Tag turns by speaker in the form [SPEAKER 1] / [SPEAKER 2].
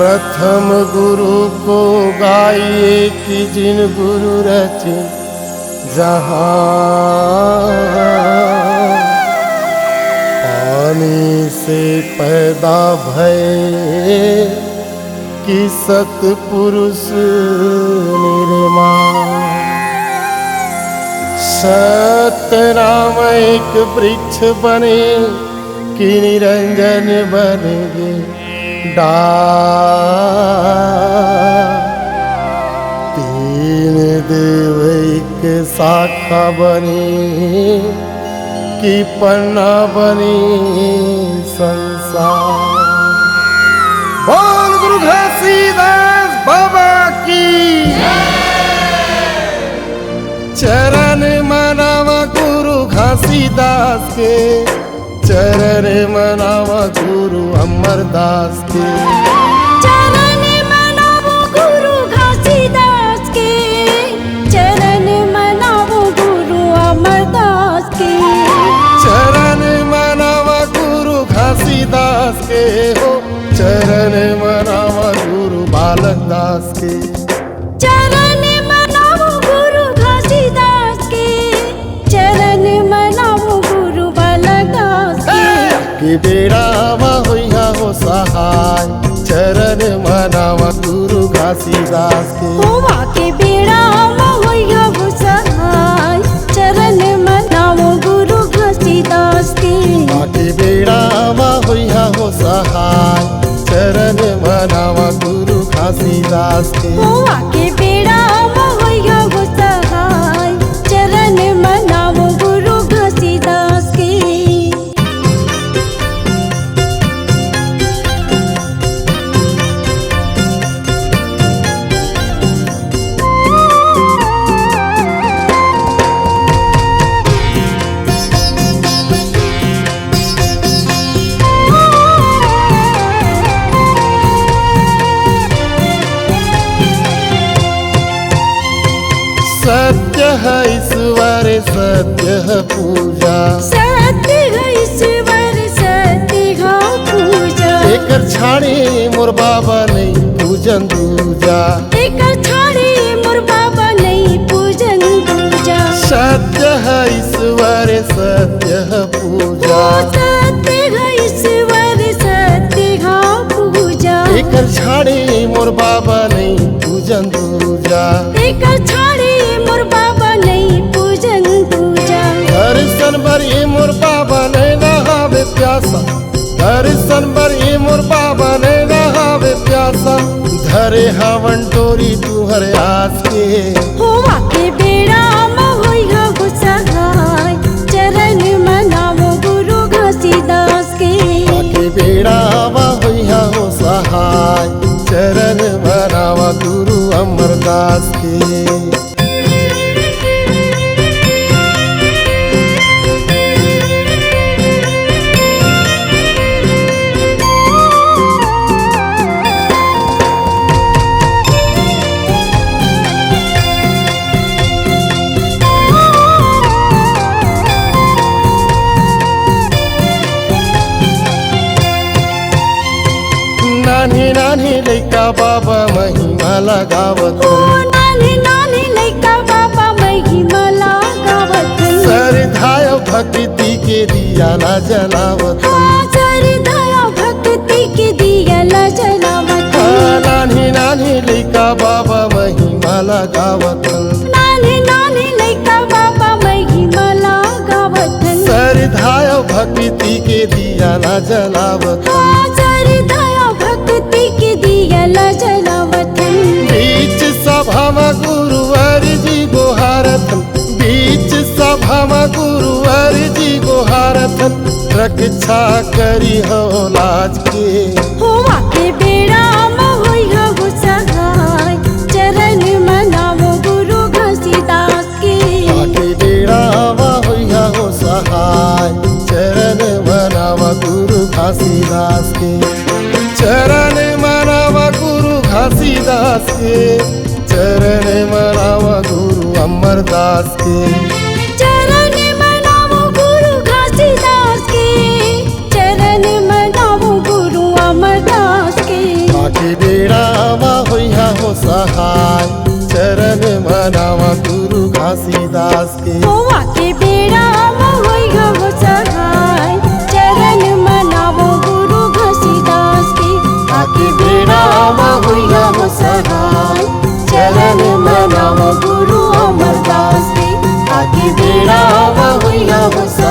[SPEAKER 1] प्रथम गुरु को गाइए कि जिन गुरु रचे जहाँ। पानी से पैदा भये कि सतपुरुष निर्माण। सत्य नाम एक वृक्ष बने कि निरंजन बनेगे तीन देव एक शाखा बनी कि पन्ना बनी संसार। बोल गुरु घासीदास बाबा की चरण मनावा गुरु घासीदास के चरण मनावा गुरु अमरदास के।
[SPEAKER 2] चरण मनावो गुरु घासीदास के चरण मनावो गुरु अमरदास के।
[SPEAKER 1] चरण मनावा गुरु घासीदास के हो चरण मनावा गुरु बालक दास के।
[SPEAKER 2] चरण मनावो गुरु घासीदास के चरण मनावो गुरु बालक दास
[SPEAKER 1] के। बेड़ावा होइहा हो सहाय चरण मनावा गुरु घासीदास के।
[SPEAKER 2] होवा के बेड़ावा होइहा हो सहाय चरण मनावो गुरु घासीदास के।
[SPEAKER 1] आके बेड़ावा होइहा हो सहाय चरण मनावा गुरु घासीदास के।
[SPEAKER 2] होवा के बेड़ावा होइहा हो सहाय चरण मनावो गुरु घासीदास के।
[SPEAKER 1] सत्य है ईश्वर सत्य है पूजा।
[SPEAKER 2] सत्य है ईश्वर सत्य है पूजा।
[SPEAKER 1] एकर छाड़े मोर बाबा नहीं पूजन दूजा।
[SPEAKER 2] एकर छाड़े मोर बाबा नहीं पूजन दूजा।
[SPEAKER 1] सत्य है ईश्वर सत्य है पूजा।
[SPEAKER 2] सत्य है ईश्वर सत्य है पूजा।
[SPEAKER 1] एकर छाड़े मोर बाबा नहीं पूजन दूजा।
[SPEAKER 2] एकर छाड़े मोर बाबा नहीं पूजन दूजा।
[SPEAKER 1] दर्शन बर ये मोर बाबा नहीं नहावे प्यासा। दर्शन बर ये मोर बाबा नहीं नहावे प्यासा। धरे हवन टोरी तुहर आस के।
[SPEAKER 2] होवा के बेड़ा होइहा हो सहाय चरण मनावो गुरु घासीदास के।
[SPEAKER 1] आके बेड़ावा होइहा हो सहाय चरण मनावा गुरु अमरदास के। नानी नानी लइका बाबा महिमा लगावत।
[SPEAKER 2] नानी नानी लइका बाबा महिमा लगावत।
[SPEAKER 1] सरधाय भक्ति के दिया ला जलावत।
[SPEAKER 2] सरधाय भक्ति के दिया ला जलावत।
[SPEAKER 1] नानी नानी लइका बाबा महिमा लगावत।
[SPEAKER 2] नानी नानी लइका बाबा महिमा लगावत।
[SPEAKER 1] सरधाय भक्ति के दिया ला जलावत।
[SPEAKER 2] सरधाय भक्ति के दिया ला जलावत।
[SPEAKER 1] बीच सभा में गुरु अर्जी गोहारत। बीच सभा में गुरु अर्जी गोहारत। रक्षा करी हो लाज के।
[SPEAKER 2] होवा के बेड़ा होइहा हो सहाय चरण मनावो गुरु घासीदास के।
[SPEAKER 1] आके बेड़ावा होइहा हो सहाय चरण मनावा गुरु घासीदास के। चरण मनावा गुरु घासीदास के। चरण मनावा गुरु अमरदास के।
[SPEAKER 2] चरण मनावो गुरु घासीदास के चरण मनावो गुरु अमरदास के।
[SPEAKER 1] आके अमरदास के।
[SPEAKER 2] होवा के बेड़ा होइगा हो सहाय चरण मनावो गुरु घसीदास के।
[SPEAKER 1] आके बेड़ा होइगा हो सहाय चरण मनावो गुरु अमरदास के। आके बेड़ा होइगा हो सहाय